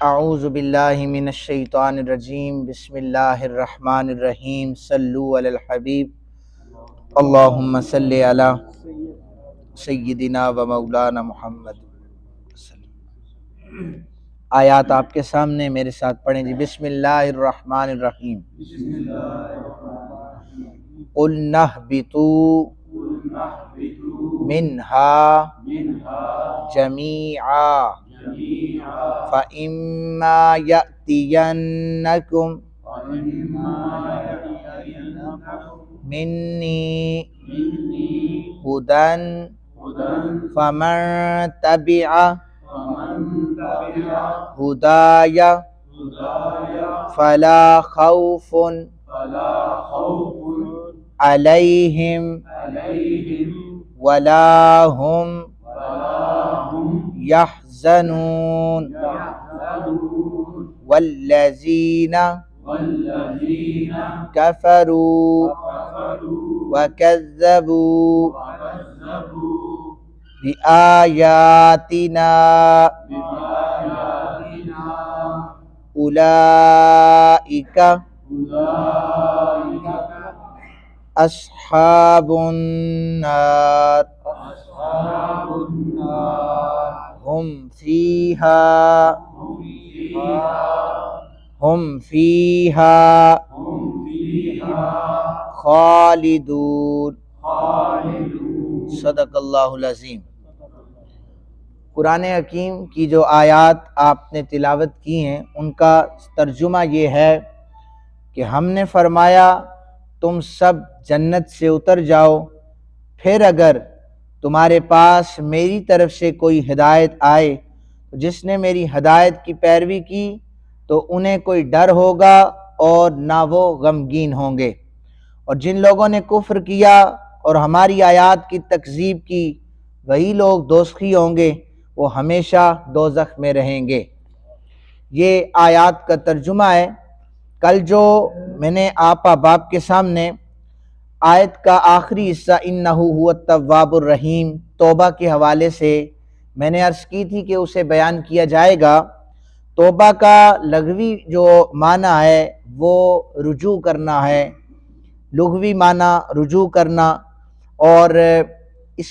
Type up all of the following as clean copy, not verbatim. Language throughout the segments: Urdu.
اعوذ باللہ من الشیطان الرجیم بسم اللہ الرحمن الرحیم صلو علی الحبیب اللہم صلی علی سیدنا و مولانا محمد. آیات آپ کے سامنے، میرے ساتھ پڑھیں جی. بسم اللہ الرحمن الرحیم. قُلْ نَهْبِطُوا مِنْهَا جَمِيعًا فَإِمَّا يَأْتِيَنَّكُمْ مِنِّي هُدًى فَمَن تَبِعَ هُدَايَ فَلَا خَوْفٌ عَلَيْهِمْ وَلَا هُمْ يَحْزَنُونَ. وَالَّذِينَ كَفَرُوا وَكَذَّبُوا بِآيَاتِنَا أُولَئِكَ أَصْحَابُ النَّارِ هُمْ فِيهَا خالدون. صدق اللہ العظیم. قرآن حکیم کی جو آیات آپ نے تلاوت کی ہیں ان کا ترجمہ یہ ہے کہ ہم نے فرمایا تم سب جنت سے اتر جاؤ، پھر اگر تمہارے پاس میری طرف سے کوئی ہدایت آئے تو جس نے میری ہدایت کی پیروی کی تو انہیں کوئی ڈر ہوگا اور نہ وہ غمگین ہوں گے، اور جن لوگوں نے کفر کیا اور ہماری آیات کی تکذیب کی وہی لوگ دوزخی ہوں گے، وہ ہمیشہ دوزخ میں رہیں گے. یہ آیات کا ترجمہ ہے. کل جو میں نے آپ احباب کے سامنے آیت کا آخری حصہ انہ هو التواب الرحیم توبہ کے حوالے سے میں نے عرض کی تھی کہ اسے بیان کیا جائے گا. توبہ کا لغوی جو معنی ہے وہ رجوع کرنا ہے، لغوی معنی رجوع کرنا، اور اس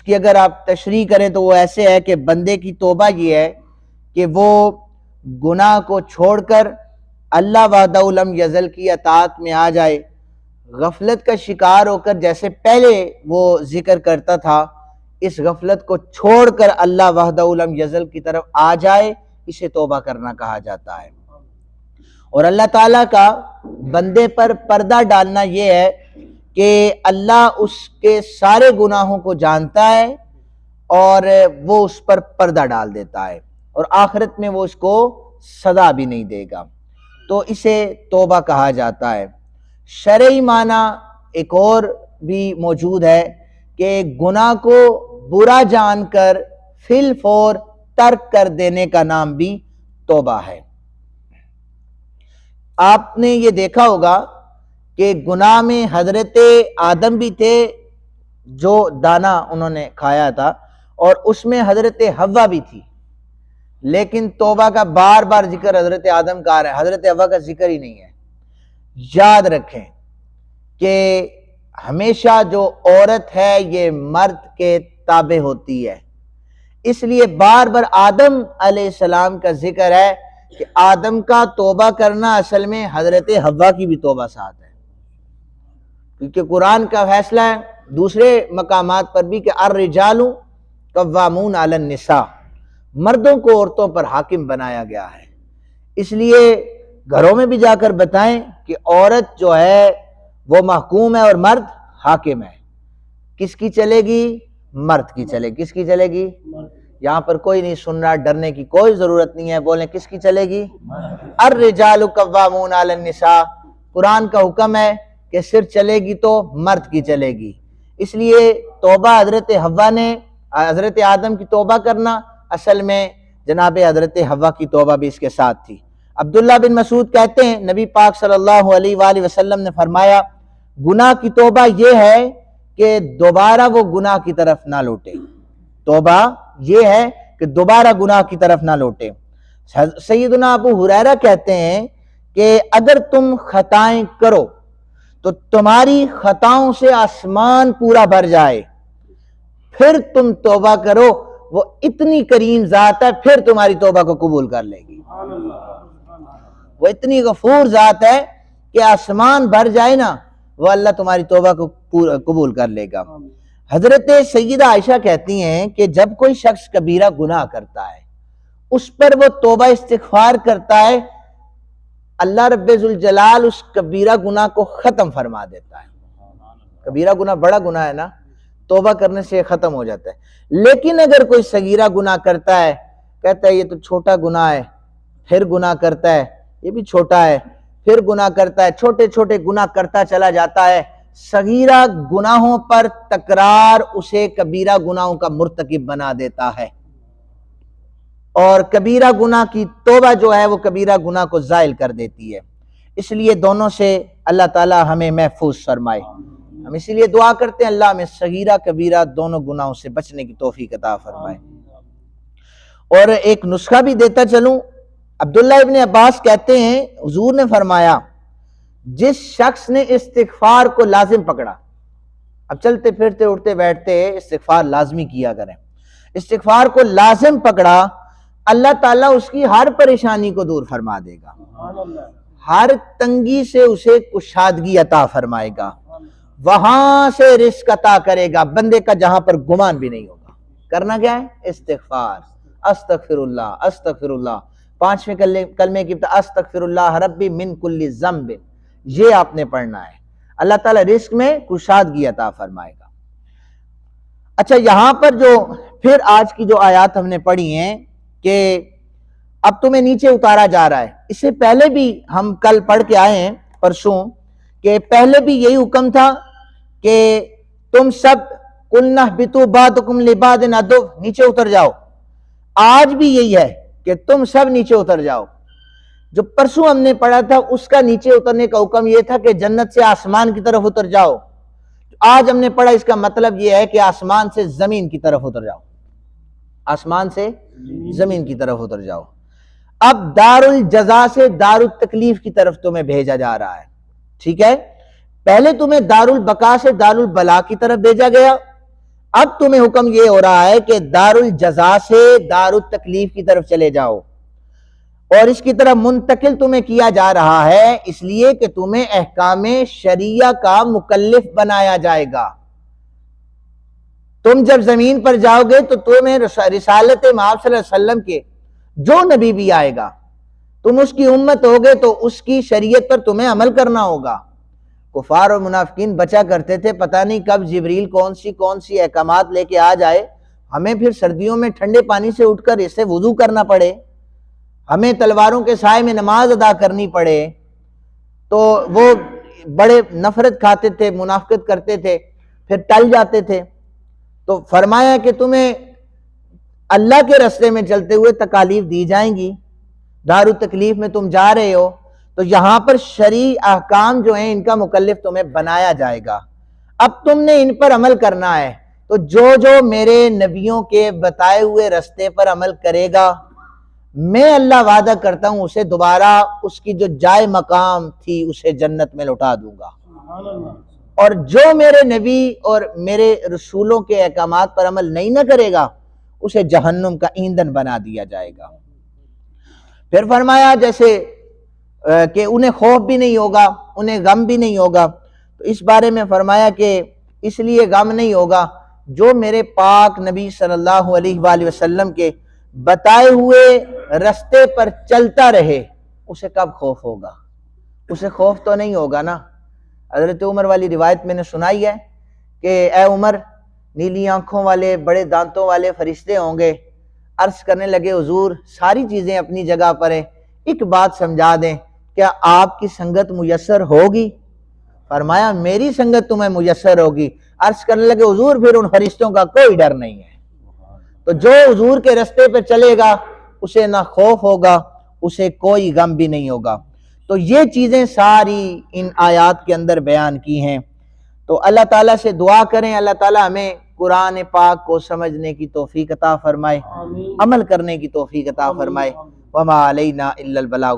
کی اگر آپ تشریح کریں تو وہ ایسے ہے کہ بندے کی توبہ یہ ہے کہ وہ گناہ کو چھوڑ کر اللہ وحدہ لم یزل کی اطاعت میں آ جائے، غفلت کا شکار ہو کر جیسے پہلے وہ ذکر کرتا تھا اس غفلت کو چھوڑ کر اللہ وحدہ لم یزل کی طرف آ جائے، اسے توبہ کرنا کہا جاتا ہے. اور اللہ تعالیٰ کا بندے پر پردہ ڈالنا یہ ہے کہ اللہ اس کے سارے گناہوں کو جانتا ہے اور وہ اس پر پردہ ڈال دیتا ہے، اور آخرت میں وہ اس کو سزا بھی نہیں دے گا، تو اسے توبہ کہا جاتا ہے. شرعی معنی ایک اور بھی موجود ہے کہ گناہ کو برا جان کر فی الفور ترک کر دینے کا نام بھی توبہ ہے. آپ نے یہ دیکھا ہوگا کہ گناہ میں حضرت آدم بھی تھے جو دانا انہوں نے کھایا تھا، اور اس میں حضرت حوا بھی تھی، لیکن توبہ کا بار بار ذکر حضرت آدم کا آ رہا ہے، حضرت حوا کا ذکر ہی نہیں ہے. یاد رکھیں کہ ہمیشہ جو عورت ہے یہ مرد کے تابع ہوتی ہے، اس لیے بار بار آدم علیہ السلام کا ذکر ہے کہ آدم کا توبہ کرنا اصل میں حضرت حوا کی بھی توبہ ساتھ ہے، کیونکہ قرآن کا فیصلہ ہے دوسرے مقامات پر بھی کہ الرجال قوامون علی النساء، مردوں کو عورتوں پر حاکم بنایا گیا ہے. اس لیے گھروں میں بھی جا کر بتائیں کہ عورت جو ہے وہ محکوم ہے اور مرد حاکم ہے. کس کی چلے گی؟ مرد کی چلے گی. کس کی چلے گی؟ یہاں پر کوئی نہیں سن رہا، ڈرنے کی کوئی ضرورت نہیں ہے، بولیں کس کی چلے گی؟ الرجال قوامون علی النساء. قرآن کا حکم ہے کہ صرف چلے گی تو مرد کی چلے گی. اس لیے توبہ حضرت حوا نے، حضرت آدم کی توبہ کرنا اصل میں جناب حضرت حوا کی توبہ بھی اس کے ساتھ تھی. عبداللہ بن مسعود کہتے ہیں نبی پاک صلی اللہ علیہ وآلہ وسلم نے فرمایا گناہ کی توبہ یہ ہے کہ دوبارہ وہ گناہ کی طرف نہ لوٹے. توبہ یہ ہے کہ دوبارہ گناہ کی طرف نہ لوٹے۔ سیدنا ابو ہریرہ کہتے ہیں کہ اگر تم خطائیں کرو تو تمہاری خطاؤں سے آسمان پورا بھر جائے، پھر تم توبہ کرو، وہ اتنی کریم ذات ہے پھر تمہاری توبہ کو قبول کر لے گی۔ وہ اتنی غفور ذات ہے کہ آسمان بھر جائے نا، وہ اللہ تمہاری توبہ کو قبول کر لے گا۔ حضرت سیدہ عائشہ کہتی ہیں کہ جب کوئی شخص کبیرہ گناہ کرتا ہے، اس پر وہ توبہ استغفار کرتا ہے، اللہ رب ذوالجلال اس کبیرہ گناہ کو ختم فرما دیتا ہے۔ کبیرہ گناہ بڑا گناہ ہے نا، توبہ کرنے سے ختم ہو جاتا ہے۔ لیکن اگر کوئی صغیرہ گناہ کرتا ہے، کہتا ہے یہ تو چھوٹا گناہ ہے، پھر گناہ کرتا ہے، یہ بھی چھوٹا ہے، پھر گناہ کرتا ہے، چھوٹے چھوٹے گناہ کرتا چلا جاتا ہے، صغیرہ گناہوں پر تکرار اسے کبیرہ گناہوں کا مرتکب بنا دیتا ہے، اور کبیرہ گناہ کی توبہ جو ہے وہ کبیرہ گناہ کو زائل کر دیتی ہے۔ اس لیے دونوں سے اللہ تعالی ہمیں محفوظ فرمائے۔ ہم اسی لیے دعا کرتے ہیں اللہ ہمیں صغیرہ کبیرہ دونوں گناہوں سے بچنے کی توفیق عطا فرمائے۔ اور ایک نسخہ بھی دیتا چلوں، عبداللہ ابن عباس کہتے ہیں حضور نے فرمایا جس شخص نے استغفار کو لازم پکڑا، اب چلتے پھرتے اٹھتے بیٹھتے استغفار لازمی کیا کریں، استغفار کو لازم پکڑا، اللہ تعالیٰ اس کی ہر پریشانی کو دور فرما دے گا، ہر تنگی سے اسے کشادگی عطا فرمائے گا، وہاں سے رزق عطا کرے گا بندے کا جہاں پر گمان بھی نہیں ہوگا۔ کرنا کیا ہے؟ استغفار، استغفر اللہ استغفر اللہ، 5ویں کلمے کی استغفر اللہ ربی من کل ذنب، یہ آپ نے پڑھنا ہے، اللہ تعالیٰ رزق میں کشادگی عطا فرمائے گا۔ اچھا، یہاں پر جو پھر آج کی جو آیات ہم نے پڑھی ہیں کہ اب تمہیں نیچے اتارا جا رہا ہے، اس سے پہلے بھی ہم کل پڑھ کے آئے ہیں پرسوں کہ پہلے بھی یہی حکم تھا کہ تم سب قُلْنَا اهْبِطُوا بَعْضُكُمْ لِبَعْضٍ عَدُوٌّ، نیچے اتر جاؤ۔ آج بھی یہی ہے کہ تم سب نیچے اتر جاؤ۔ جو پرسوں ہم نے پڑھا تھا اس کا نیچے اترنے کا حکم یہ تھا کہ جنت سے آسمان کی طرف اتر جاؤ، آج ہم نے پڑھا اس کا مطلب یہ ہے کہ آسمان سے زمین کی طرف اتر جاؤ، آسمان سے زمین کی طرف اتر جاؤ۔ اب دار الجزا سے دار التکلیف کی طرف تمہیں بھیجا جا رہا ہے، ٹھیک ہے؟ پہلے تمہیں دار البقا سے دار البلا کی طرف بھیجا گیا، اب تمہیں حکم یہ ہو رہا ہے کہ دار الجزا سے دار التکلیف کی طرف چلے جاؤ، اور اس کی طرف منتقل تمہیں کیا جا رہا ہے اس لیے کہ تمہیں احکام شریعہ کا مکلف بنایا جائے گا۔ تم جب زمین پر جاؤ گے تو تمہیں رسالت محمد صلی اللہ علیہ وسلم کے جو نبی بھی آئے گا، تم اس کی امت ہوگے تو اس کی شریعت پر تمہیں عمل کرنا ہوگا۔ کفار اور منافقین بچا کرتے تھے پتہ نہیں کب جبریل کون سی احکامات لے کے آ جائے، ہمیں پھر سردیوں میں ٹھنڈے پانی سے اٹھ کر اسے وضو کرنا پڑے، ہمیں تلواروں کے سائے میں نماز ادا کرنی پڑے، تو وہ بڑے نفرت کھاتے تھے، منافقت کرتے تھے، پھر ٹل جاتے تھے۔ تو فرمایا کہ تمہیں اللہ کے راستے میں چلتے ہوئے تکالیف دی جائیں گی، دار التکلیف میں تم جا رہے ہو، تو یہاں پر شرعی احکام جو ہیں ان کا مکلف تمہیں بنایا جائے گا، اب تم نے ان پر عمل کرنا ہے۔ تو جو میرے نبیوں کے بتائے ہوئے راستے پر عمل کرے گا، میں اللہ وعدہ کرتا ہوں اسے دوبارہ اس کی جو جائے مقام تھی اسے جنت میں لوٹا دوں گا، اور جو میرے نبی اور میرے رسولوں کے احکامات پر عمل نہیں نہ کرے گا اسے جہنم کا ایندھن بنا دیا جائے گا۔ پھر فرمایا جیسے کہ انہیں خوف بھی نہیں ہوگا، انہیں غم بھی نہیں ہوگا، تو اس بارے میں فرمایا کہ اس لیے غم نہیں ہوگا جو میرے پاک نبی صلی اللہ علیہ وآلہ وسلم کے بتائے ہوئے رستے پر چلتا رہے، اسے کب خوف ہوگا؟ اسے خوف تو نہیں ہوگا نا۔ حضرت عمر والی روایت میں نے سنائی ہے کہ اے عمر، نیلی آنکھوں والے بڑے دانتوں والے فرشتے ہوں گے، عرض کرنے لگے حضور ساری چیزیں اپنی جگہ پر ہیں، ایک بات سمجھا دیں، کیا آپ کی سنگت میسر ہوگی؟ فرمایا میری سنگت تمہیں میسر ہوگی۔ عرض کرنے لگے حضور پھر ان فرشتوں کا کوئی ڈر نہیں ہے۔ تو جو حضور کے راستے پہ چلے گا اسے نہ خوف ہوگا، اسے کوئی غم بھی نہیں ہوگا۔ تو یہ چیزیں ساری ان آیات کے اندر بیان کی ہیں۔ تو اللہ تعالیٰ سے دعا کریں اللہ تعالیٰ ہمیں قرآن پاک کو سمجھنے کی توفیق عطا فرمائے، عمل کرنے کی توفیق عطا فرمائے۔ وما علینا الا البلاغ۔